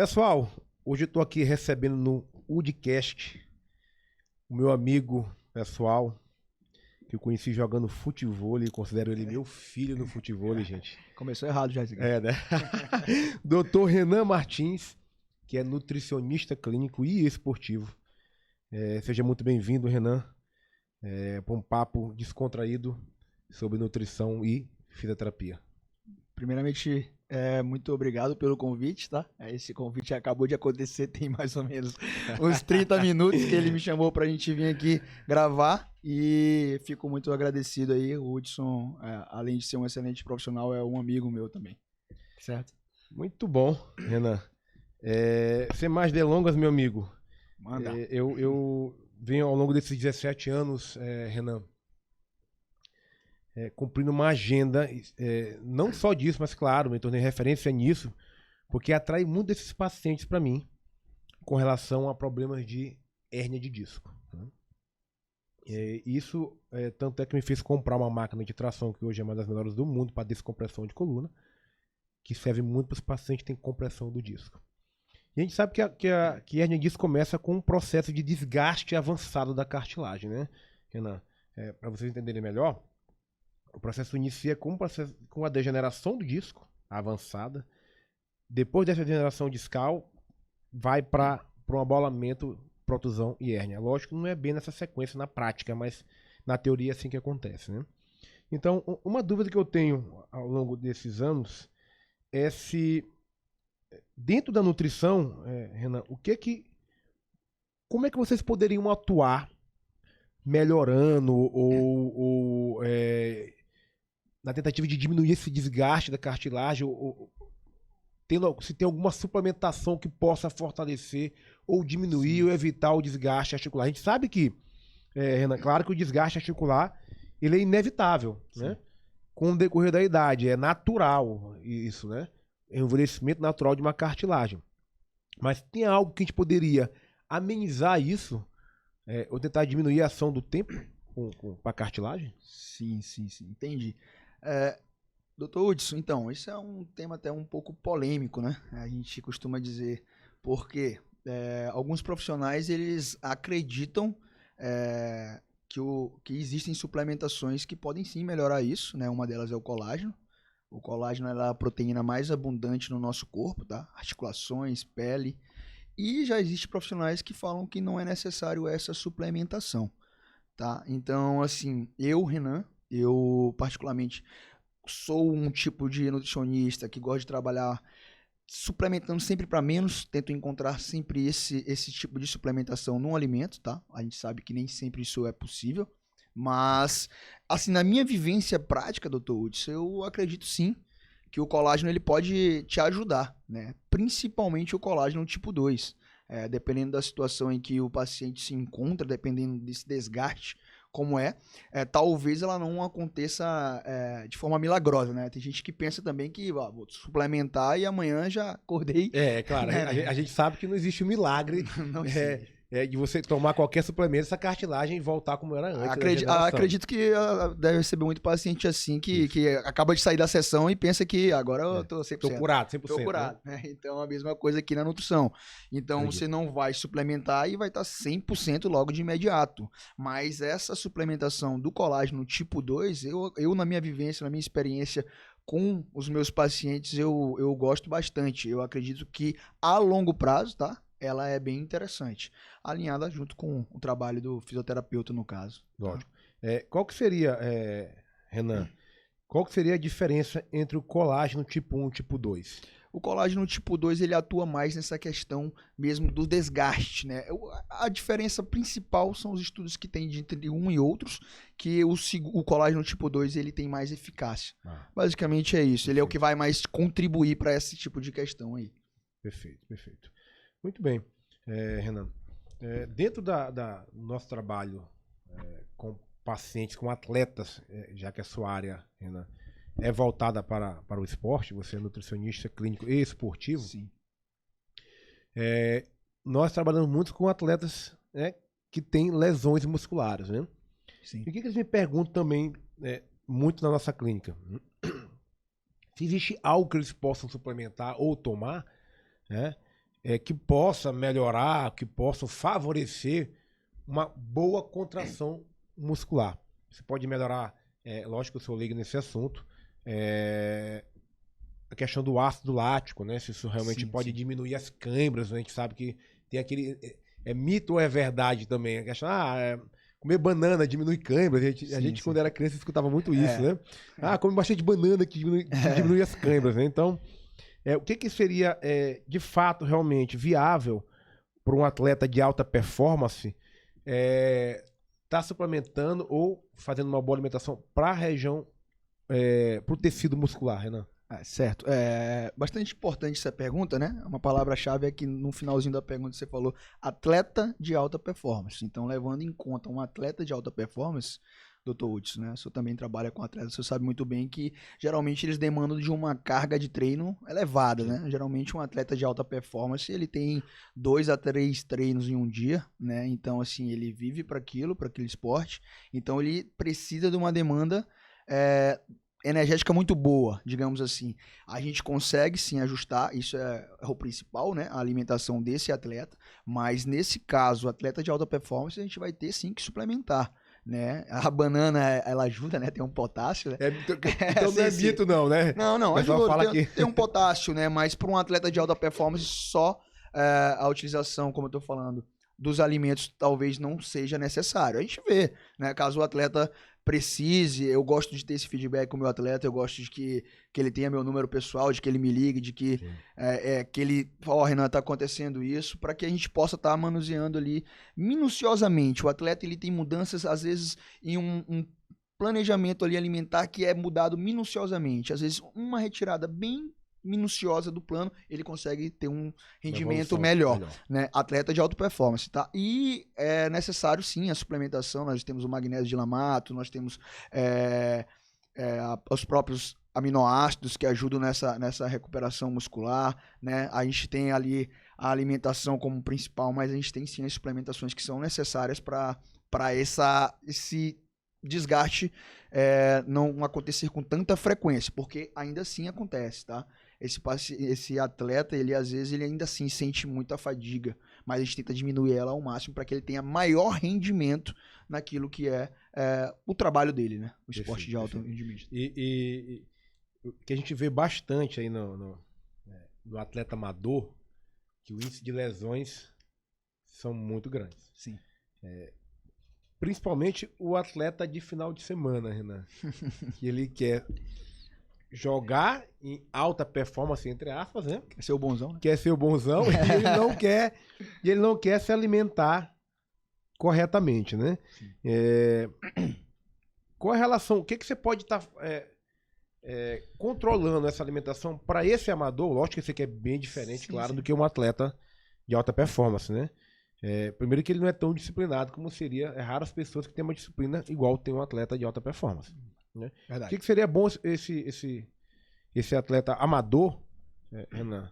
Pessoal, hoje eu estou aqui recebendo no Udcast o meu amigo pessoal, que eu conheci jogando futevôlei, considero ele meu filho no futevôlei, gente. Começou errado já isso aqui. Né? Dr. Renan Martins, que é nutricionista clínico e esportivo. Seja muito bem-vindo, Renan, para um papo descontraído sobre nutrição e fisioterapia. Primeiramente, muito obrigado pelo convite, tá? Esse convite acabou de acontecer, tem mais ou menos uns 30 minutos que ele me chamou pra gente vir aqui gravar e fico muito agradecido aí. O Hudson, além de ser um excelente profissional, é um amigo meu também, certo? Muito bom, Renan. Sem mais delongas, meu amigo, Manda. Eu venho ao longo desses 17 anos, Renan, cumprindo uma agenda, não só disso, mas claro, me tornei referência nisso, porque atrai muito desses pacientes para mim com relação a problemas de hérnia de disco. Né? Isso tanto é que me fez comprar uma máquina de tração, que hoje é uma das melhores do mundo para descompressão de coluna, que serve muito para os pacientes que têm compressão do disco. E a gente sabe que a hérnia de disco começa com um processo de desgaste avançado da cartilagem, né, Renan? Para vocês entenderem melhor, o processo inicia com a degeneração do disco avançada. Depois dessa degeneração discal, vai para um abolamento, protusão e hérnia. Lógico que não é bem nessa sequência na prática, mas na teoria é assim que acontece, né? Então, uma dúvida que eu tenho ao longo desses anos é se dentro da nutrição, Renan, como é que vocês poderiam atuar melhorando ou na tentativa de diminuir esse desgaste da cartilagem, se tem alguma suplementação que possa fortalecer ou diminuir Sim. ou evitar o desgaste articular. A gente sabe que, Renan, claro que o desgaste articular ele é inevitável, né? Com o decorrer da idade, é natural isso, né? É um envelhecimento natural de uma cartilagem. Mas tem algo que a gente poderia amenizar isso, ou tentar diminuir a ação do tempo com a cartilagem? Sim, entendi. Doutor Hudson, então, isso é um tema até um pouco polêmico, né? A gente costuma dizer, porque alguns profissionais, eles acreditam que existem suplementações que podem sim melhorar isso, né? Uma delas é o colágeno. O colágeno é a proteína mais abundante no nosso corpo, tá? Articulações, pele. E já existem profissionais que falam que não é necessário essa suplementação, tá? Então, assim, Renan, eu particularmente sou um tipo de nutricionista que gosta de trabalhar suplementando sempre para menos, tento encontrar sempre esse tipo de suplementação no alimento, tá? A gente sabe que nem sempre isso é possível, mas assim, na minha vivência prática, Dr. Hudson, eu acredito sim que o colágeno ele pode te ajudar, né? Principalmente o colágeno tipo 2. Dependendo da situação em que o paciente se encontra, dependendo desse desgaste, como talvez ela não aconteça de forma milagrosa, né? Tem gente que pensa também que vou suplementar e amanhã já acordei. Claro, a gente sabe que não existe um milagre não de você tomar qualquer suplemento, essa cartilagem voltar como era antes. Acredito que deve receber muito paciente assim que acaba de sair da sessão e pensa que agora eu tô 100%. Tô curado, 100%. Tô curado, né? Então a mesma coisa aqui na nutrição. Então você não vai suplementar e vai estar 100% logo de imediato. Mas essa suplementação do colágeno tipo 2, eu na minha vivência, na minha experiência com os meus pacientes, eu gosto bastante. Eu acredito que a longo prazo, tá? Ela é bem interessante, alinhada junto com o trabalho do fisioterapeuta, no caso. Lógico. Qual que seria, Renan, qual que seria a diferença entre o colágeno tipo 1 e tipo 2? O colágeno tipo 2, ele atua mais nessa questão mesmo do desgaste, né? A diferença principal são os estudos que tem entre um e outros, que o colágeno tipo 2, ele tem mais eficácia. Basicamente é isso, ele é o que vai mais contribuir para esse tipo de questão aí. Perfeito. Muito bem, Renan. Dentro do nosso trabalho com pacientes, com atletas, já que a sua área, Renan, é voltada para o esporte, você é nutricionista clínico e esportivo. Sim. Nós trabalhamos muito com atletas que têm lesões musculares, né? Sim. E o que eles me perguntam também muito na nossa clínica? Se existe algo que eles possam suplementar ou tomar, né? que possa melhorar, que possa favorecer uma boa contração muscular. Você pode melhorar, lógico que eu sou leigo nesse assunto, a questão do ácido lático, né? Se isso realmente pode diminuir as câimbras, né? A gente sabe que tem aquele... É mito ou é verdade também? A questão, comer banana diminui câimbras. A gente quando era criança, escutava muito isso, né? Come bastante banana que diminui as câimbras, né? Então, o que seria, de fato, realmente viável para um atleta de alta performance tá suplementando ou fazendo uma boa alimentação para a região, para o tecido muscular, Renan? Certo. É bastante importante essa pergunta, né? Uma palavra-chave é que no finalzinho da pergunta você falou atleta de alta performance. Então, levando em conta um atleta de alta performance, Dr. Hudson, né? O senhor também trabalha com atletas, você sabe muito bem que geralmente eles demandam de uma carga de treino elevada, né? Geralmente um atleta de alta performance, ele tem 2 a 3 treinos em um dia, né? Então, assim, ele vive para aquele esporte. Então, ele precisa de uma demanda energética muito boa, digamos assim. A gente consegue sim ajustar, isso é o principal, né? A alimentação desse atleta, mas nesse caso, o atleta de alta performance, a gente vai ter sim que suplementar, né? A banana, ela ajuda, né? Tem um potássio, né? Então não é mito não, né? Não, ajuda, tem um potássio, né? Mas para um atleta de alta performance, só a utilização, como eu tô falando, dos alimentos talvez não seja necessário. A gente vê, né? Caso o atleta precise, eu gosto de ter esse feedback com o meu atleta, eu gosto de que ele tenha meu número pessoal, de que ele me ligue, de que, que ele fala, Renan, tá acontecendo isso, para que a gente possa estar manuseando ali minuciosamente. O atleta, ele tem mudanças, às vezes, em um planejamento ali alimentar que é mudado minuciosamente. Às vezes, uma retirada bem minuciosa do plano, ele consegue ter um rendimento melhor, né? Atleta de alta performance, tá? E é necessário sim a suplementação, nós temos o magnésio de lamato, nós temos os próprios aminoácidos que ajudam nessa recuperação muscular, né? A gente tem ali a alimentação como principal, mas a gente tem sim as suplementações que são necessárias para esse desgaste não acontecer com tanta frequência, porque ainda assim acontece, tá? Esse atleta, ele às vezes ele ainda assim sente muita fadiga, mas a gente tenta diminuir ela ao máximo para que ele tenha maior rendimento naquilo que é o trabalho dele, né? O esporte de alto rendimento. E o que a gente vê bastante aí no atleta amador, que o índice de lesões são muito grandes. Sim. Principalmente o atleta de final de semana, Renan. Que ele quer jogar em alta performance, entre aspas, né? Quer ser o bonzão, né? Quer ser o bonzão e ele não quer se alimentar corretamente, né? Qual a relação? O que você pode estar controlando essa alimentação para esse amador? Lógico que esse aqui é bem diferente, claro, do que um atleta de alta performance, né? Primeiro que ele não é tão disciplinado como seria. É raro as pessoas que têm uma disciplina igual tem um atleta de alta performance. Né? O que seria bom esse atleta amador, Renan,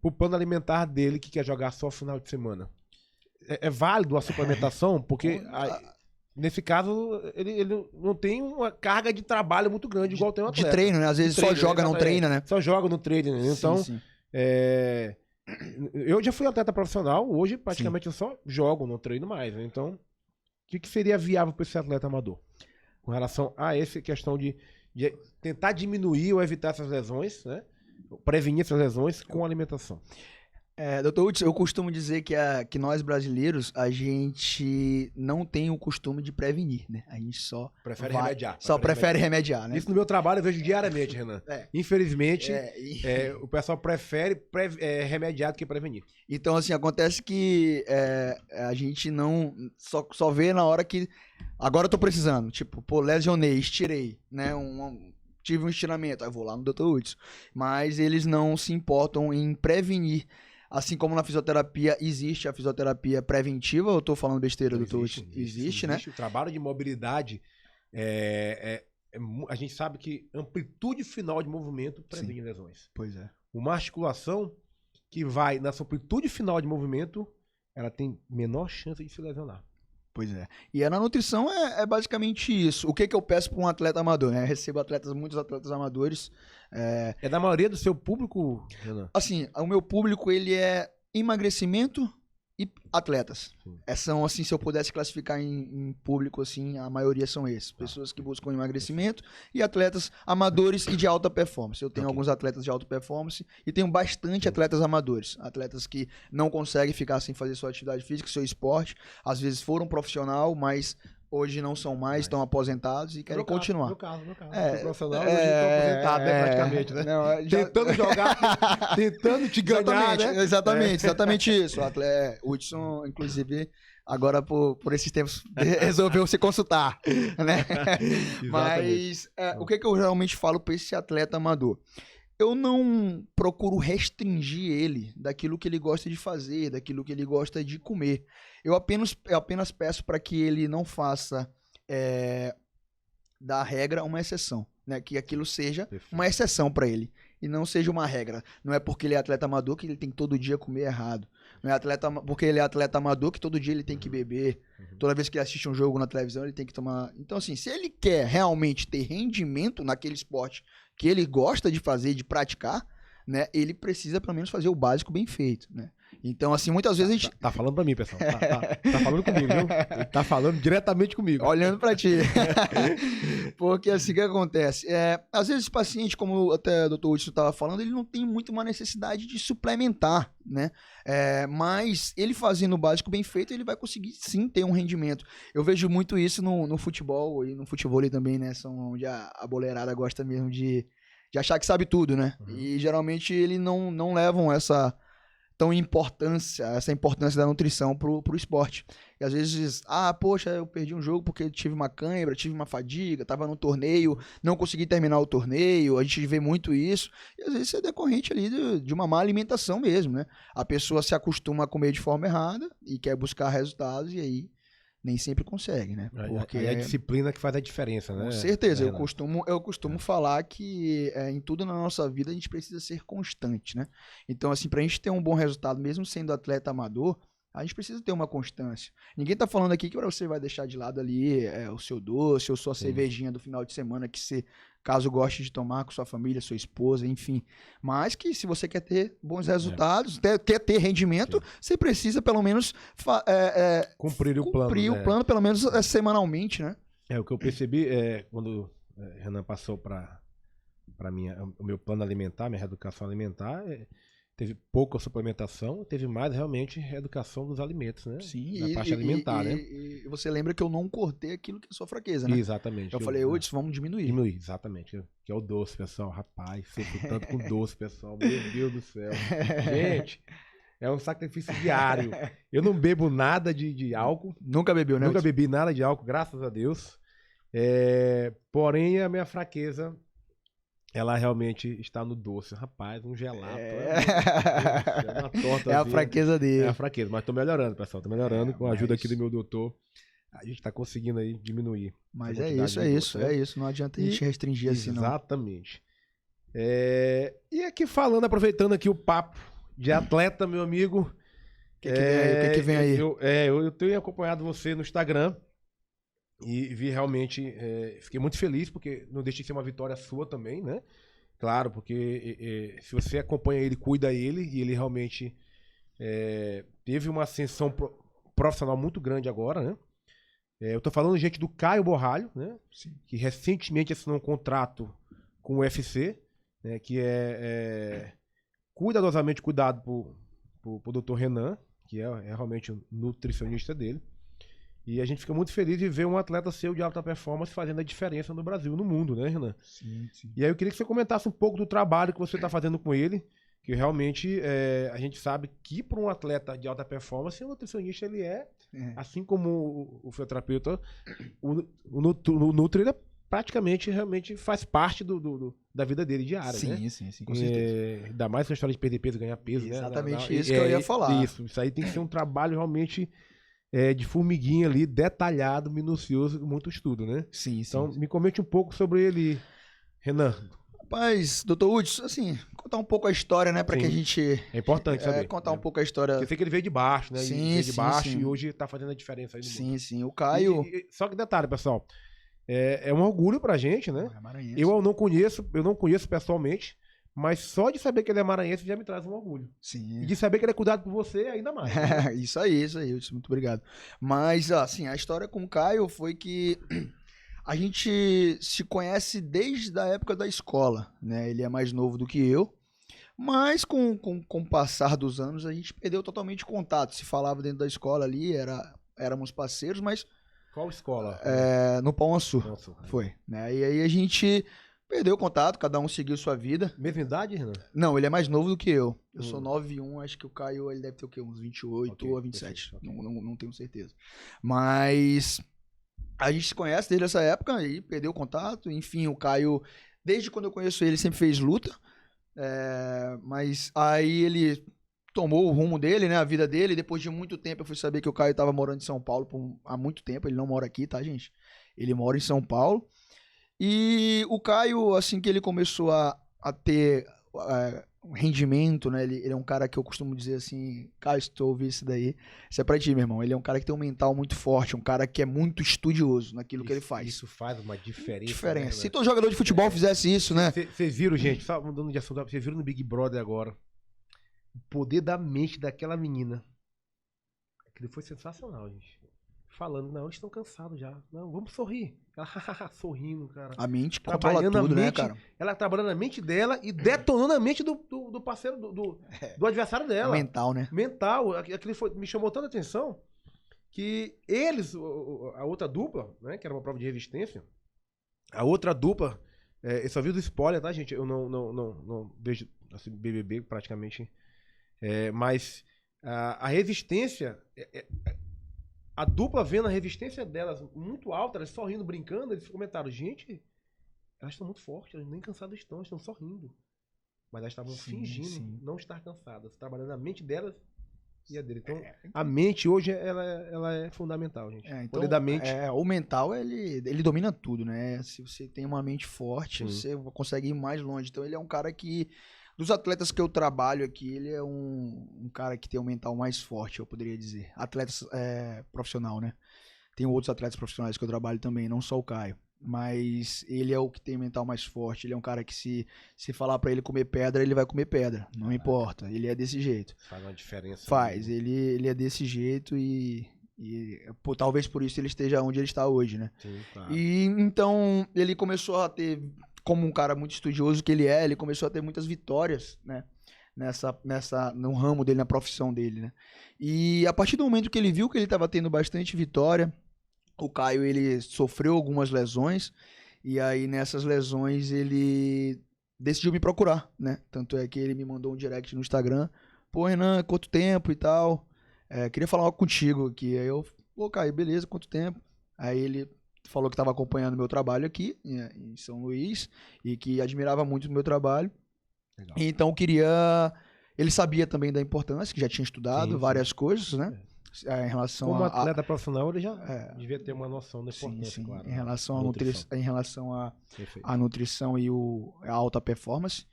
pro plano alimentar dele que quer jogar só final de semana? É válido a suplementação? Porque nesse caso ele não tem uma carga de trabalho muito grande igual tem um atleta. De treino, né? Às vezes só joga, não treina, né? Só joga, não treina, né? Então, sim. Eu já fui atleta profissional, hoje praticamente eu só jogo, não treino mais. Né? Então, o que seria viável para esse atleta amador? Com relação a essa questão de tentar diminuir ou evitar essas lesões, né? Prevenir essas lesões com alimentação. Dr. Hudson, eu costumo dizer que nós brasileiros, a gente não tem o costume de prevenir, né? A gente só prefere remediar. Prefere remediar, né? Isso no meu trabalho eu vejo diariamente, Renan. Infelizmente, o pessoal prefere remediar do que prevenir. Então, assim, acontece que a gente não só vê na hora que agora eu tô precisando. Tipo, lesionei, estirei, né? Tive um estiramento, aí vou lá no Dr. Hudson. Mas eles não se importam em prevenir. Assim como na fisioterapia existe a fisioterapia preventiva, eu tô falando besteira, doutor? Existe, né? O trabalho de mobilidade, a gente sabe que amplitude final de movimento previne lesões. Pois é. Uma articulação que vai na sua amplitude final de movimento, ela tem menor chance de se lesionar. Pois é. E na nutrição é basicamente isso. O que eu peço para um atleta amador, né? Eu recebo muitos atletas amadores. É da maioria do seu público, Renan? Assim, o meu público, ele é emagrecimento e atletas. São, assim, se eu pudesse classificar em público, assim, a maioria são esses. Pessoas que buscam emagrecimento e atletas amadores e de alta performance. Eu tenho alguns atletas de alta performance e tenho bastante atletas amadores. Atletas que não conseguem ficar sem fazer sua atividade física, seu esporte. Às vezes foram profissional, mas hoje não são mais, estão aposentados e querem continuar. Meu caso. Fui profissional, hoje estou aposentado, né, praticamente, né? Não, tentando jogar, tentando te ganhar, né? Exatamente isso. O Hudson, inclusive, agora por esses tempos, resolveu se consultar, né? Mas o que eu realmente falo para esse atleta amador? Eu não procuro restringir ele daquilo que ele gosta de fazer, daquilo que ele gosta de comer. Eu apenas peço para que ele não faça da regra uma exceção, né? Que aquilo seja uma exceção para ele e não seja uma regra. Não é porque ele é atleta amador que ele tem que todo dia comer errado. Não é porque ele é atleta amador que todo dia ele tem que beber. Toda vez que ele assiste um jogo na televisão ele tem que tomar... Então assim, se ele quer realmente ter rendimento naquele esporte que ele gosta de fazer, de praticar, né, ele precisa pelo menos fazer o básico bem feito, né? Então, assim, muitas vezes a gente... Tá falando pra mim, pessoal. Tá falando comigo, viu? Ele tá falando diretamente comigo. Olhando pra ti. Porque assim, o que acontece? Às vezes o paciente, como até o Dr. Hudson estava falando, ele não tem muito uma necessidade de suplementar, né? Mas ele fazendo o básico bem feito, ele vai conseguir sim ter um rendimento. Eu vejo muito isso no futebol e no futevôlei também, né? São onde a boleirada gosta mesmo de achar que sabe tudo, né? E geralmente eles não levam essa importância da nutrição pro esporte. E às vezes, poxa, eu perdi um jogo porque tive uma cãibra, tive uma fadiga, tava no torneio, não consegui terminar o torneio, a gente vê muito isso. E às vezes isso é decorrente ali de uma má alimentação mesmo, né? A pessoa se acostuma a comer de forma errada e quer buscar resultados e aí nem sempre consegue, né? Porque é a disciplina que faz a diferença, né? Com certeza, eu costumo falar que em tudo na nossa vida a gente precisa ser constante, né? Então, assim, pra gente ter um bom resultado, mesmo sendo atleta amador, a gente precisa ter uma constância. Ninguém tá falando aqui que você vai deixar de lado ali o seu doce ou sua cervejinha do final de semana que você, caso goste de tomar com sua família, sua esposa, enfim. Mas que se você quer ter bons resultados, quer ter rendimento, você precisa pelo menos cumprir o plano, pelo menos semanalmente, né? O que eu percebi quando Renan passou para o meu plano alimentar, minha reeducação alimentar, teve pouca suplementação, teve mais realmente reeducação dos alimentos, né? Sim, na parte alimentar, né? E você lembra que eu não cortei aquilo que é sua fraqueza, né? Exatamente. Eu falei, vamos diminuir. Diminuir, exatamente. Que é o doce, pessoal. Rapaz, sofro tanto com doce, pessoal. Meu Deus do céu. Gente, é um sacrifício diário. Eu não bebo nada de álcool. Nunca bebeu, né? Nunca bebi nada de álcool, graças a Deus. Porém, a minha fraqueza... ela realmente está no doce. Rapaz, um gelato. Uma torta. É a fraqueza dele. É a fraqueza. Mas tô melhorando, pessoal. Tô melhorando com a ajuda aqui do meu doutor. A gente tá conseguindo aí diminuir. Mas é isso. Não adianta a gente restringir assim, não. Exatamente. E aqui falando, aproveitando aqui o papo de atleta, meu amigo. O que vem aí? Eu tenho acompanhado você no Instagram. E vi realmente, fiquei muito feliz, porque não deixa de ser uma vitória sua também, né? Claro, porque se você acompanha ele, cuida ele, e ele realmente teve uma ascensão profissional muito grande agora, né? Eu tô falando, gente, do Caio Borralho, né? Sim. Que recentemente assinou um contrato com o UFC, né? Que cuidadosamente cuidado por Dr. Renan, que é realmente o nutricionista dele. E a gente fica muito feliz de ver um atleta seu de alta performance fazendo a diferença no Brasil e no mundo, né, Renan? Sim. E aí eu queria que você comentasse um pouco do trabalho que você está fazendo com ele, que realmente a gente sabe que para um atleta de alta performance, o nutricionista ele assim como o fisioterapeuta, o Nutri praticamente realmente faz parte da vida dele diária, né? Sim, com certeza. Ainda mais com a história de perder peso e ganhar peso, Exatamente isso que eu ia falar. Isso aí tem que ser um trabalho realmente... de formiguinha ali, detalhado, minucioso, muito estudo, né? Sim. Então, me comente um pouco sobre ele, Renan. Rapaz, doutor Hudson, assim, contar um pouco a história, né, pra Sim. que a gente... É importante saber. Contar um pouco a história... Eu sei que ele veio de baixo, né? Sim, Ele veio de sim, baixo sim. e hoje tá fazendo a diferença aí no mundo. Sim, o Caio... Só que detalhe, pessoal, é um orgulho pra gente, né? É maranhense. Eu não conheço pessoalmente, mas só de saber que ele é maranhense já me traz um orgulho. Sim. E de saber que ele é cuidado por você, ainda mais. Né? Isso aí, Hudson, muito obrigado. Mas, assim, a história com o Caio foi que a gente se conhece desde a época da escola, né? Ele é mais novo do que eu, mas com o passar dos anos a gente perdeu totalmente contato. Se falava dentro da escola ali, éramos parceiros, mas Qual escola? no Pão Açu, Nossa, foi, né? E aí a gente perdeu o contato, cada um seguiu sua vida. Mesma idade, Renan? Não, ele é mais novo do que eu. Eu sou 9'1", acho que o Caio ele deve ter o quê? Uns 28 Ok, ou 27. perfeito, Não tenho certeza. Mas a gente se conhece desde essa época e perdeu o contato. Enfim, o Caio, desde quando eu conheço ele, sempre fez luta. Mas aí ele tomou o rumo dele, né? A vida dele. Depois de muito tempo eu fui saber que o Caio estava morando em São Paulo há muito tempo. Ele não mora aqui, tá, gente? Ele mora em São Paulo. E o Caio, assim que ele começou a ter um rendimento, né? Ele é um cara que eu costumo dizer assim, Caio, se tu ouvir isso daí, isso é pra ti, meu irmão. Ele é um cara que tem um mental muito forte, um cara que é muito estudioso naquilo que ele faz. Isso faz uma diferença. Né, Se todo jogador de futebol fizesse isso, né? Vocês viram, gente, só mudando de assunto, vocês viram no Big Brother agora o poder da mente daquela menina. Aquilo foi sensacional, gente. Falando, não, eles estão cansados já. Não, vamos sorrir. Ela sorrindo, cara. A mente controla tudo, né, cara? Ela trabalhando a mente dela e detonando a mente do parceiro, do adversário dela. Mental, né? Mental. Aquilo me chamou tanta atenção que eles, a outra dupla, né, que era uma prova de resistência, a outra dupla, eu só vi do spoiler, tá, gente? Eu não vejo assim, BBB praticamente. Mas a resistência... A dupla vendo a resistência delas muito alta, elas só rindo, brincando, eles comentaram, gente, elas estão muito fortes, elas nem cansadas estão, elas estão só rindo. Mas elas estavam fingindo não estar cansadas, trabalhando a mente delas e a dele. Então, a mente hoje, ela é fundamental, gente. Então, o poder da mente. O mental, ele domina tudo, né? Se você tem uma mente forte, você consegue ir mais longe. Então, ele é um cara que... Dos atletas que eu trabalho aqui, ele é um cara que tem um mental mais forte, eu poderia dizer. Atletas profissional, né? Tem outros atletas profissionais que eu trabalho também, não só o Caio. Mas ele é o que tem o mental mais forte. Ele é um cara que se falar pra ele comer pedra, ele vai comer pedra. Não importa. Ele é desse jeito. Faz uma diferença. Faz. Ele é desse jeito e talvez por isso ele esteja onde ele está hoje, né? Sim, claro. E então ele começou a ter... Como um cara muito estudioso que ele começou a ter muitas vitórias, né? No ramo dele, na profissão dele, né? E a partir do momento que ele viu que ele estava tendo bastante vitória, o Caio, ele sofreu algumas lesões, e aí nessas lesões ele decidiu me procurar, né? Tanto é que ele me mandou um direct no Instagram, pô, Renan, quanto tempo e tal, queria falar contigo aqui. Aí eu, pô, Caio, beleza, quanto tempo? Aí ele... falou que estava acompanhando meu trabalho aqui em São Luís e que admirava muito o meu trabalho. Legal. Então queria... Ele sabia também da importância, que já tinha estudado várias coisas, né? Em relação como atleta profissional, ele já devia ter uma noção da importância, sim. Claro. Em relação à nutrição e a alta performance.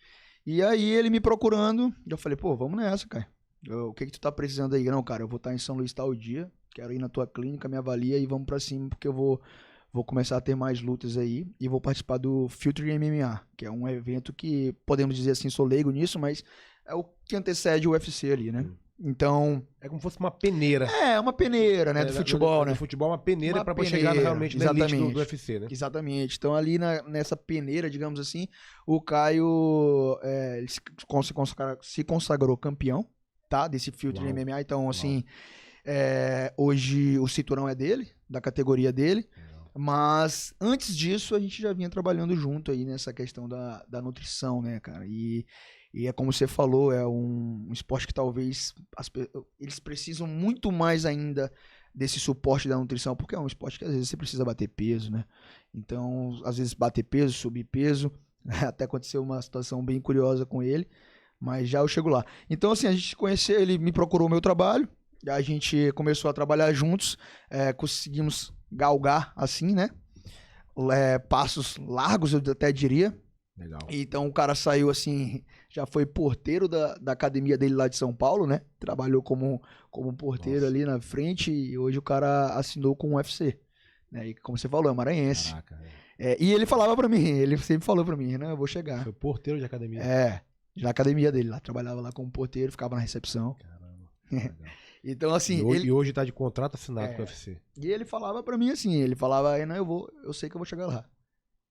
E aí ele me procurando, eu falei, pô, vamos nessa, cara. O que tu tá precisando aí? Não, cara, eu vou estar em São Luís tal dia, quero ir na tua clínica, me avalia e vamos pra cima, porque eu vou começar a ter mais lutas aí e vou participar do Future MMA, que é um evento que, podemos dizer assim, sou leigo nisso, mas é o que antecede o UFC ali, né? Então... É como se fosse uma peneira. Uma peneira, né? Do futebol, né? Do futebol, uma peneira para chegar realmente na elite do UFC, né? Exatamente. Então, ali nessa peneira, digamos assim, o Caio ele se consagrou campeão, tá? Desse Future MMA. Então, assim, hoje o cinturão é dele, da categoria dele. Mas antes disso a gente já vinha trabalhando junto aí nessa questão da nutrição, né, cara? E é como você falou, é um esporte que talvez eles precisam muito mais ainda desse suporte da nutrição, porque é um esporte que às vezes você precisa bater peso, né? Então, às vezes bater peso, subir peso, até aconteceu uma situação bem curiosa com ele, mas já eu chego lá. Então, assim, a gente se conheceu, ele me procurou o meu trabalho, a gente começou a trabalhar juntos, conseguimos galgar, assim, né? Passos largos, eu até diria. Legal. Então o cara saiu assim, já foi porteiro da academia dele lá de São Paulo, né? Trabalhou como porteiro Nossa. ali na frente e hoje o cara assinou com o UFC. Né? E como você falou, é maranhense. Caraca, E ele falava pra mim, ele sempre falou pra mim, né? Eu vou chegar. Foi porteiro de academia. Na academia dele lá. Trabalhava lá como porteiro, ficava na recepção. Caramba. Legal. Então assim, E hoje tá de contrato assinado com o UFC. E ele falava pra mim assim, ele falava, não, eu sei que eu vou chegar lá.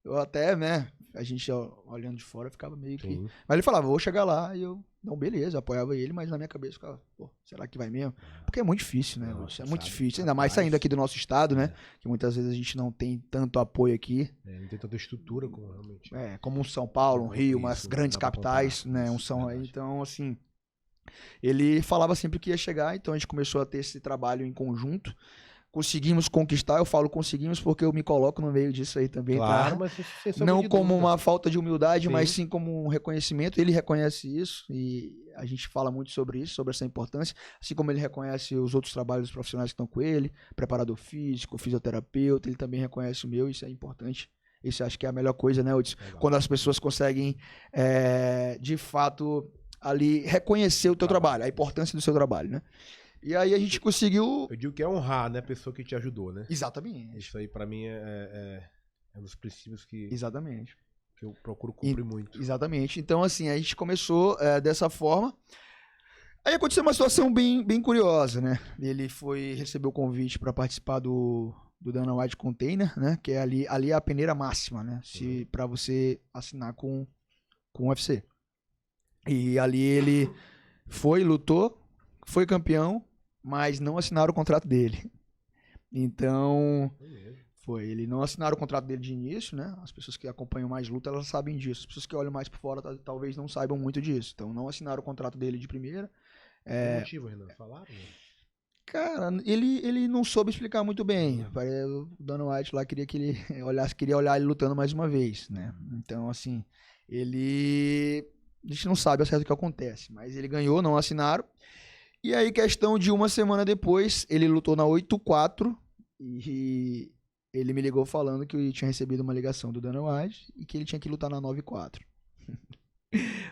Eu até, né, a gente olhando de fora ficava meio que... Sim. Mas ele falava, vou chegar lá, e eu, não, beleza, apoiava ele, mas na minha cabeça ficava, pô, será que vai mesmo? Porque é muito difícil, né, Não, Lúcio? É muito sabe, difícil, ainda mais rapaz. saindo aqui do nosso estado, né, que muitas vezes a gente não tem tanto apoio aqui, Não tem tanta estrutura como realmente. como um São Paulo, um Rio, umas Isso, grandes dá pra capitais, comparar. né, Isso, verdade. então, assim, ele falava sempre que ia chegar, então a gente começou a ter esse trabalho em conjunto, conseguimos conquistar, eu falo conseguimos porque eu me coloco no meio disso aí também, Claro, tá? mas sem sombra Não de como dúvida. uma falta de humildade, Sim. mas sim como um reconhecimento. Ele reconhece isso e a gente fala muito sobre isso, sobre essa importância. Assim como ele reconhece os outros trabalhos dos profissionais que estão com ele, preparador físico, fisioterapeuta, ele também reconhece o meu, isso é importante. Isso eu acho que é a melhor coisa, né, Hudson? Legal. Quando as pessoas conseguem, de fato, ali reconhecer o teu trabalho, a importância do seu trabalho, né? E aí a gente conseguiu... Eu digo que é honrar, né, a pessoa que te ajudou, né? Exatamente. Isso aí pra mim é um dos princípios que Exatamente. eu procuro cumprir muito. Exatamente. Então, assim, a gente começou dessa forma. Aí aconteceu uma situação bem curiosa, né? Ele recebeu o convite para participar do Dana White Container, né? Que é ali é a peneira máxima, né? Para você assinar com o UFC. E ali ele lutou, foi campeão, mas não assinaram o contrato dele. Então... Ele não assinaram o contrato dele de início, né? As pessoas que acompanham mais luta, elas sabem disso. As pessoas que olham mais por fora talvez não saibam muito disso. Então, não assinaram o contrato dele de primeira. Tem motivo, Renan? Falaram? Cara, ele não soube explicar muito bem. O Dana White lá queria que ele queria olhar ele lutando mais uma vez, né? Então, assim, a gente não sabe ao certo o que acontece, mas ele ganhou, não assinaram. E aí, questão de uma semana depois, ele lutou na 8-4 e ele me ligou falando que eu tinha recebido uma ligação do Dana White e que ele tinha que lutar na 9-4.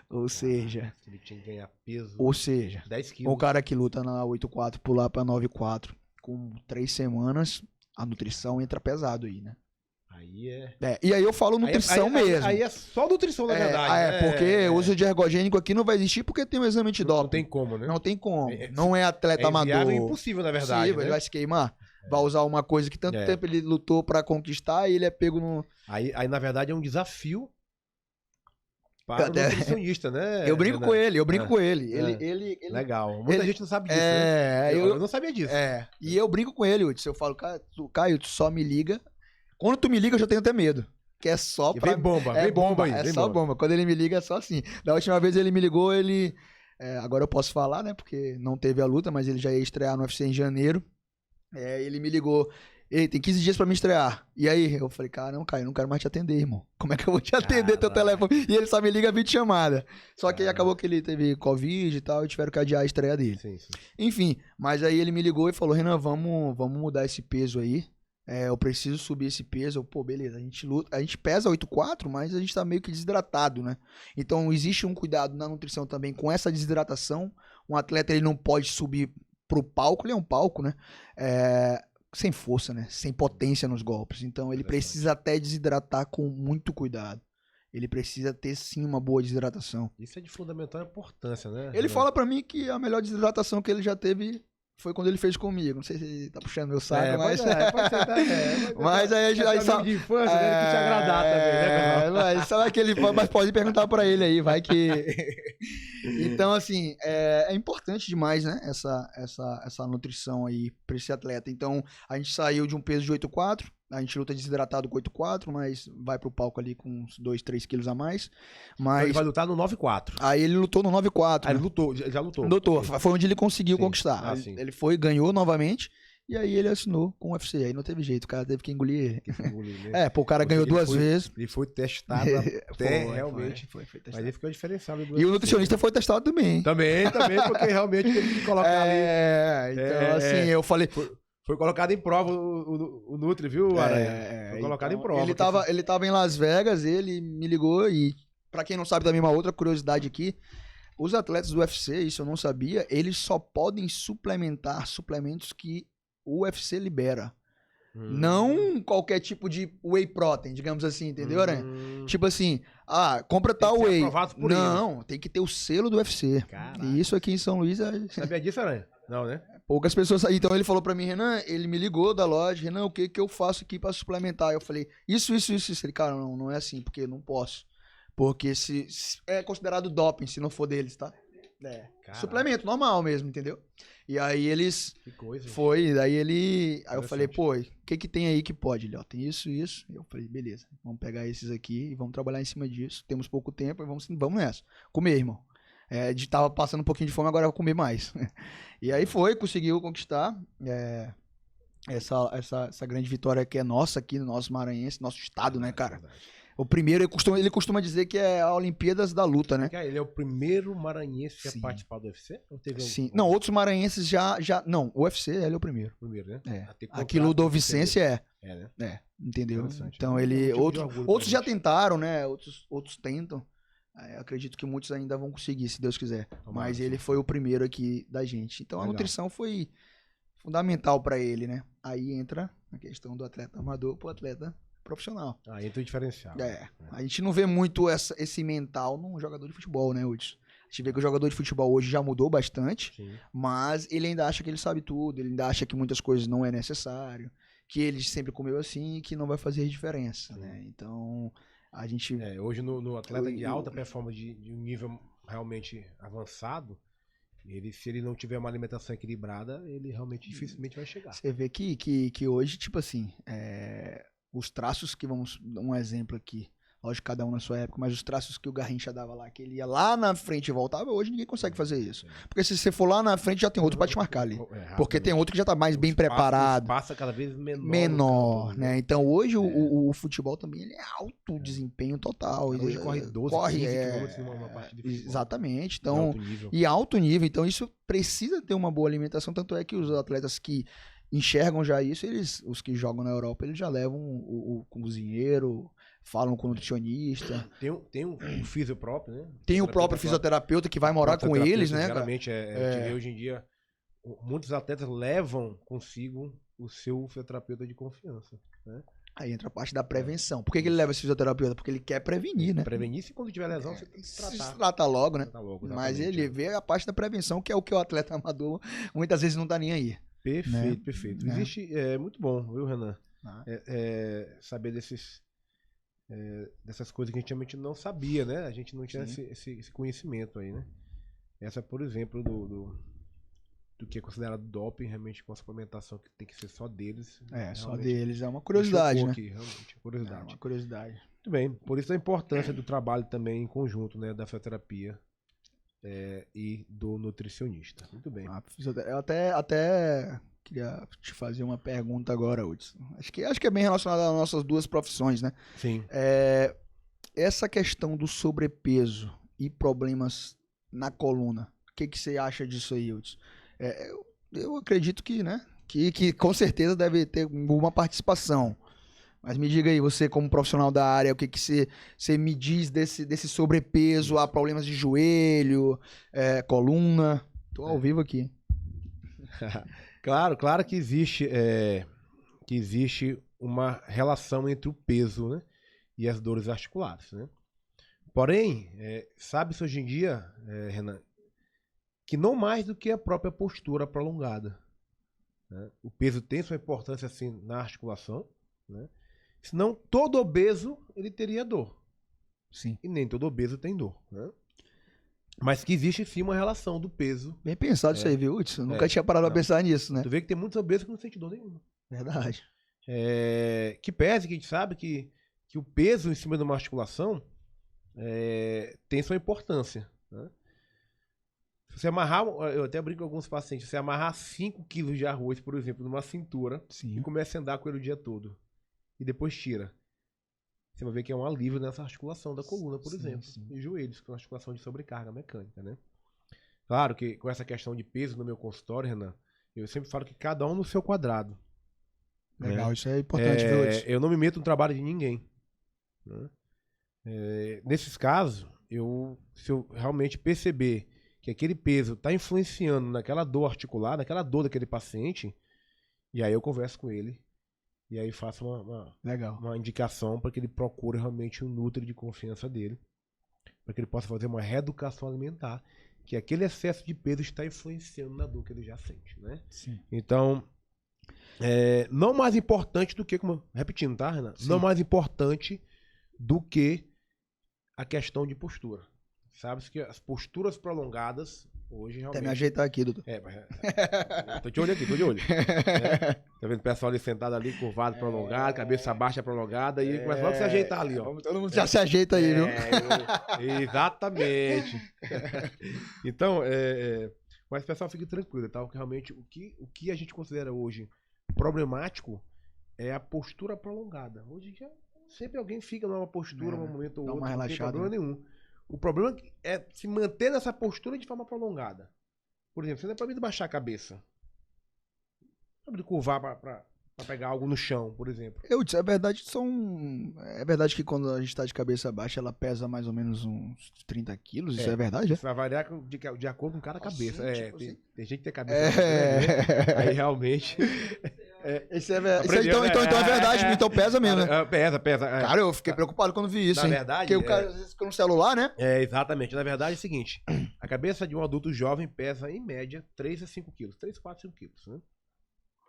Ou seja... Ele tinha que ganhar peso. Ou seja, 10 quilos. um cara que luta na 8-4 pular pra 9-4 com 3 semanas, a nutrição entra pesado aí, né? Aí e aí eu falo nutrição mesmo. Aí é só nutrição, na verdade. Porque o uso de ergogênico aqui não vai existir porque tem um exame de doping. Não tem como, né? Não tem como. Não é atleta amador. É impossível, na verdade. Ele vai se queimar. Vai usar uma coisa que tanto tempo ele lutou pra conquistar e ele é pego no... Aí, na verdade, é um desafio para o nutricionista, né? Eu brinco com ele, Ele... Legal. Muita gente não sabe disso, né? Eu não sabia disso. E eu brinco com ele, Hudson. Eu falo, Caio, tu só me liga. Quando tu me liga, eu já tenho até medo. Que é só pra... Vem bomba aí. É só bomba. Quando ele me liga, é só assim. Da última vez ele me ligou, agora eu posso falar, né? Porque não teve a luta, mas ele já ia estrear no UFC em janeiro. Ele me ligou, ei, tem 15 dias pra me estrear. E aí? Eu falei, caramba, Caio, eu não quero mais te atender, irmão. Como é que eu vou te atender teu telefone? E ele só me liga vídeo chamada. Só que aí acabou que ele teve Covid e tal, e tiveram que adiar a estreia dele. Sim. Enfim, mas aí ele me ligou e falou, Renan, vamos mudar esse peso aí. Eu preciso subir esse peso. Pô, beleza, a gente pesa 8,4, mas a gente tá meio que desidratado, né? Então existe um cuidado na nutrição também com essa desidratação. Um atleta, ele não pode subir pro palco, ele é um palco, né? Sem força, né? Sem potência nos golpes. Então ele precisa até desidratar com muito cuidado. Ele precisa ter sim uma boa desidratação. Isso é de fundamental importância, né? Ele fala pra mim que a melhor desidratação que ele já teve foi quando ele fez comigo. Não sei se ele tá puxando meu saco, mas... Pode ser, mas aí sabe de infância, deve te agradar também, né? Mas sabe aquele... Mas pode perguntar pra ele aí, vai que... Então, assim, é importante demais, né? Essa nutrição aí pra esse atleta. Então, a gente saiu de um peso de 8,4, a gente luta desidratado com 8,4, mas vai pro palco ali com uns 2, 3 quilos a mais. Mas... Então ele vai lutar no 9,4. Aí ele lutou no 9,4. Ele lutou, já lutou. Lutou, foi onde ele conseguiu conquistar. Ele foi, ganhou novamente, e aí ele assinou com o UFC. Aí não teve jeito, o cara teve que engolir ele. O cara ganhou duas vezes. Ele foi testado até realmente. Foi testado. Mas ele ficou diferenciado. E o nutricionista foi testado também. Também, porque realmente teve que colocar ali. Então assim, eu falei... Foi colocado em prova o Nutri, viu, Aranha? Foi colocado então, em prova. Ele tava em Las Vegas, ele me ligou e, pra quem não sabe também, uma outra curiosidade aqui, os atletas do UFC, isso eu não sabia, eles só podem suplementar suplementos que o UFC libera. Não qualquer tipo de whey protein, digamos assim, entendeu, Aranha? Tipo assim, compra tal Tem que ser whey. aprovado por Não, tem que ter o selo do UFC. Caraca. E isso aqui em São Luís Sabia disso, Aranha? Não, né? poucas pessoas. Então ele falou pra mim, Renan, ele me ligou da loja, Renan, o que que eu faço aqui pra suplementar? Eu falei, isso. Ele, cara, não é assim, porque não posso. Porque se é considerado doping, se não for deles, tá? Caraca. Suplemento normal mesmo, entendeu? E aí eles. Que coisa. Foi, daí ele. Aí eu falei, Interessante. pô, o que que tem aí que pode, Léo? Tem isso. Eu falei, beleza, vamos pegar esses aqui e vamos trabalhar em cima disso. Temos pouco tempo e vamos nessa. Comer, irmão. Tava passando um pouquinho de fome, agora eu vou comer mais. E aí conseguiu conquistar essa grande vitória que é nossa aqui no nosso Maranhense, nosso estado, né, cara? O primeiro, ele costuma dizer que é a Olimpíadas da Luta, né? Ele é o primeiro maranhense a Sim. participar do UFC? Ou teve Sim. Não, outros maranhenses já. Não, o UFC, ele é o primeiro. Primeiro, né? Aquilo do Vicência né? entendeu? Interessante. Então É ele. um tipo de orgulho Outros pra já gente. tentaram, né? Outros tentam. Eu acredito que muitos ainda vão conseguir, se Deus quiser. Tomara, Mas sim. ele foi o primeiro aqui da gente. Então a Legal. nutrição foi fundamental pra ele, né? Aí entra a questão do atleta amador pro atleta profissional. Entra o diferencial. A gente não vê muito esse mental num jogador de futebol, né, Hudson? A gente vê que o jogador de futebol hoje já mudou bastante, Sim. mas ele ainda acha que ele sabe tudo, ele ainda acha que muitas coisas não é necessário, que ele sempre comeu assim e que não vai fazer diferença, né? Então, a gente... Hoje no atleta de alta performance de um nível realmente avançado, se ele não tiver uma alimentação equilibrada, ele realmente dificilmente vai chegar. Você vê que hoje, tipo assim, os traços que vamos dar um exemplo aqui, lógico, cada um na sua época, mas os traços que o Garrincha dava lá, que ele ia lá na frente e voltava, hoje ninguém consegue fazer isso. Porque se você for lá na frente, já tem outro pra te marcar ali. Porque tem outro que já tá mais bem preparado. Passa cada vez menor. Menor, campo, né? Então hoje o futebol também ele é alto desempenho total. Hoje corre 12, 15 quilômetros numa parte de futebol. Exatamente. De alto nível. E alto nível. Então isso precisa ter uma boa alimentação, tanto é que os atletas que enxergam já isso, os que jogam na Europa, eles já levam o cozinheiro, falam com o nutricionista. Tem um físio próprio, né? Tem o próprio fisioterapeuta que vai morar com eles, né? Geralmente, hoje em dia, muitos atletas levam consigo o seu fisioterapeuta de confiança, né? Aí entra a parte da prevenção. Por que ele leva esse fisioterapeuta? Porque ele quer prevenir, né? Prevenir, se quando tiver lesão, você tem que tratar. Se trata logo, né? Trata logo, mas ele vê a parte da prevenção, que é o que o atleta amador muitas vezes não tá nem aí. Perfeito, né? perfeito. Né? Existe, muito bom, viu, Renan? Saber dessas coisas que a gente realmente não sabia, né? A gente não tinha esse conhecimento aí, né? Essa, por exemplo, do que é considerado doping, realmente com a suplementação que tem que ser só deles. Só deles. É uma curiosidade, né? Aqui, realmente, curiosidade. É uma curiosidade. Muito bem. Por isso a importância do trabalho também em conjunto, né? Da fisioterapia e do nutricionista. Muito bem. Eu até queria te fazer uma pergunta agora, Hudson. Acho que é bem relacionada às nossas duas profissões, né? Sim. Essa questão do sobrepeso e problemas na coluna, o que você acha disso aí, Hudson? Eu acredito que, né? Que com certeza deve ter uma participação. Mas me diga aí, você como profissional da área, o que você me diz desse sobrepeso, há problemas de joelho, coluna? Tô ao vivo aqui. Claro que existe uma relação entre o peso, né, e as dores articulares, né? Porém, sabe-se hoje em dia, Renan, que não mais do que a própria postura prolongada, né? O peso tem sua importância assim na articulação, né? Senão todo obeso ele teria dor. Sim. E nem todo obeso tem dor, né? Mas que existe sim uma relação do peso. Bem pensado isso aí, viu, Hudson? Nunca tinha parado pra pensar nisso, né? Tu vê que tem muitos obesos que não sentem dor nenhuma. Verdade. Que pese que a gente sabe que o peso em cima de uma articulação tem sua importância, né? Se você amarrar, eu até brinco com alguns pacientes, se você amarrar 5 quilos de arroz, por exemplo, numa cintura, Sim. e começa a andar com ele o dia todo, e depois tira, você vai ver que é um alívio nessa articulação da coluna, por exemplo, e joelhos, que é uma articulação de sobrecarga mecânica, né? Claro que com essa questão de peso no meu consultório, Renan, Eu sempre falo que cada um no seu quadrado. Legal, né? isso é importante, viu, Hudson? Eu não me meto no trabalho de ninguém. Né? Nesses casos, se eu realmente perceber que aquele peso está influenciando naquela dor articular, naquela dor daquele paciente, e aí eu converso com ele, e aí faço uma indicação para que ele procure realmente um nutri de confiança dele, para que ele possa fazer uma reeducação alimentar, que aquele excesso de peso está influenciando na dor que ele já sente, né? Sim. Então, não mais importante do que, repetindo, tá, Renan? Sim. Não mais importante do que a questão de postura. Sabe que as posturas prolongadas hoje realmente... Até me ajeitar aqui, doutor. Tô de olho aqui, tô de olho. Né? Tá vendo o pessoal ali sentado ali, curvado, prolongado, cabeça baixa prolongada, e começa logo a se ajeitar ali, ó. Todo mundo já se ajeita aí, viu? Exatamente. Então, mas o pessoal fique tranquilo, tá? Porque realmente o que a gente considera hoje problemático é a postura prolongada. Hoje já sempre alguém fica numa postura, num momento ou outro, não tem problema nenhum. O problema é se manter nessa postura de forma prolongada. Por exemplo, você não é proibido baixar a cabeça. Não é proibido curvar para pegar algo no chão, por exemplo. É verdade que quando a gente tá de cabeça baixa, ela pesa mais ou menos uns 30 quilos, isso é verdade? Isso vai variar de acordo com cada cabeça. Tipo assim. Tem gente que tem cabeça grande, aí realmente... Então é verdade, então pesa mesmo, né? Pesa. Cara, eu fiquei preocupado quando vi isso, Na hein? verdade... Porque o cara às vezes fica no celular, né? Exatamente. Na verdade é o seguinte, a cabeça de um adulto jovem pesa, em média, 3 a 5 quilos. 3, 4, 5 quilos, né?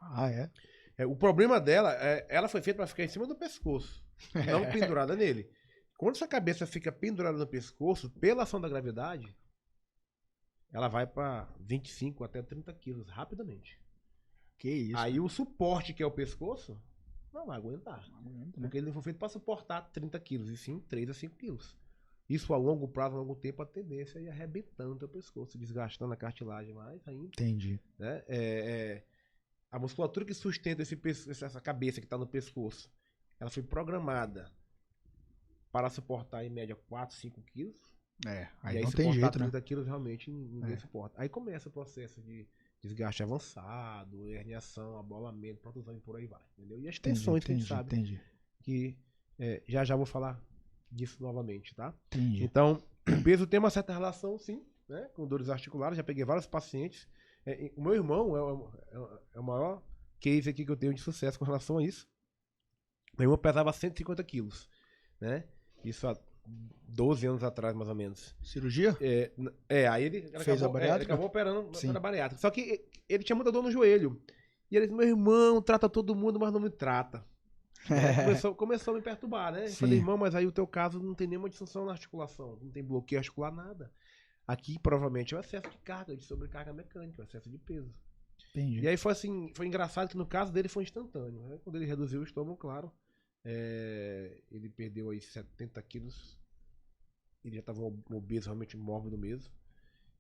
Ah, é? O problema dela, ela foi feita para ficar em cima do pescoço, não pendurada nele. Quando essa cabeça fica pendurada no pescoço, pela ação da gravidade, ela vai para 25 até 30 quilos, rapidamente. Que isso? Aí o suporte, que é o pescoço, não vai aguentar. Porque ele não foi feito para suportar 30 quilos, e sim 3 a 5 quilos. Isso a longo prazo, a longo tempo, a tendência é ir arrebentando o pescoço, desgastando a cartilagem mais ainda. Entendi. Né? A musculatura que sustenta essa cabeça que está no pescoço, ela foi programada para suportar em média 4, 5 quilos. Aí e aí não tem jeito, 30 quilos realmente ninguém suporta. Aí começa o processo de desgaste avançado, herniação, abolamento, protusão e por aí vai. Entendeu? E as tensões que a gente sabe que já vou falar disso novamente, tá? Entendi. Então, o peso tem uma certa relação, sim, né, com dores articulares. Já peguei vários pacientes. O meu irmão é o maior case aqui que eu tenho de sucesso com relação a isso. Meu irmão pesava 150 quilos, né? Isso há 12 anos atrás, mais ou menos. Cirurgia? Aí ele fez a bariátrica? Acabou operando na bariátrica. Só que ele tinha muita dor no joelho. E ele disse, meu irmão, trata todo mundo, mas não me trata. Começou a me perturbar, né? Eu falei, irmão, mas aí o teu caso não tem nenhuma disfunção na articulação, não tem bloqueio articular, nada. Aqui, provavelmente, é o excesso de carga, de sobrecarga mecânica, o excesso de peso. Entendi. E aí foi assim, foi engraçado que no caso dele foi instantâneo. Né? Quando ele reduziu o estômago, claro, ele perdeu aí 70 quilos. Ele já estava obeso, realmente mórbido mesmo.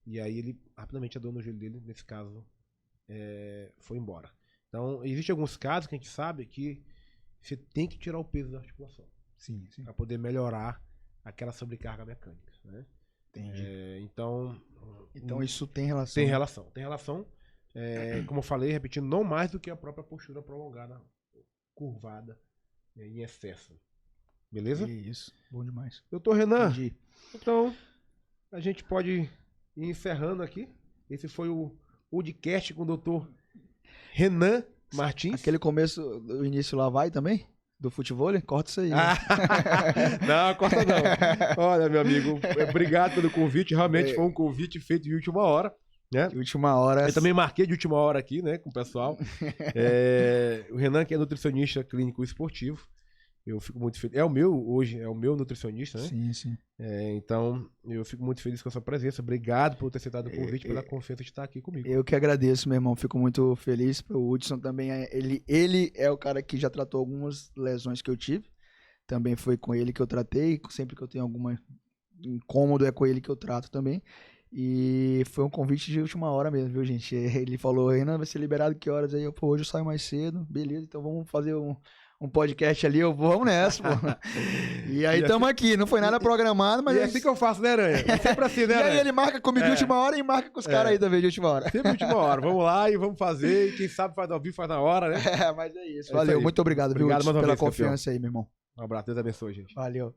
E aí ele, rapidamente, a dor no joelho dele, nesse caso, foi embora. Então, existem alguns casos que a gente sabe que você tem que tirar o peso da articulação. Sim. Para poder melhorar aquela sobrecarga mecânica, né? Entendi. Então isso tem relação. Tem relação. Como eu falei, repetindo, não mais do que a própria postura prolongada, curvada, em excesso. Beleza? Isso, bom demais. Doutor Renan, Entendi. Então a gente pode ir encerrando aqui. Esse foi o podcast com o doutor Renan Martins. Aquele começo, o início lá vai também? Do futebol? Corta isso aí. Não, corta não. Olha, meu amigo, obrigado pelo convite. Realmente foi um convite feito de última hora. Né? De última hora. Eu também marquei de última hora aqui, né, com o pessoal. O Renan, que é nutricionista clínico esportivo. Eu fico muito feliz. Hoje é o meu nutricionista, né? Sim. Então, eu fico muito feliz com a sua presença. Obrigado por ter aceitado o convite, pela confiança de estar aqui comigo. Eu que agradeço, meu irmão. Fico muito feliz. O Hudson também, ele é o cara que já tratou algumas lesões que eu tive. Também foi com ele que eu tratei. Sempre que eu tenho alguma incômodo, é com ele que eu trato também. E foi um convite de última hora mesmo, viu, gente? Ele falou, Renan, vai ser liberado que horas? Aí eu, pô, hoje eu saio mais cedo. Beleza, então vamos fazer um podcast ali, vamos nessa, pô. E aí tamo aqui, não foi nada programado, mas... E é assim que eu faço, né, Aranha? É sempre assim, né, E aí Aranha? ele marca comigo de última hora e marca com os caras aí também de última hora. Sempre de última hora. Vamos lá e vamos fazer. E quem sabe faz ao vivo, faz na hora, né? Mas é isso. É Valeu, isso aí. muito obrigado, viu, Obrigado mais uma pela vez, campeão. confiança aí, meu irmão. Um abraço, Deus abençoe, gente. Valeu.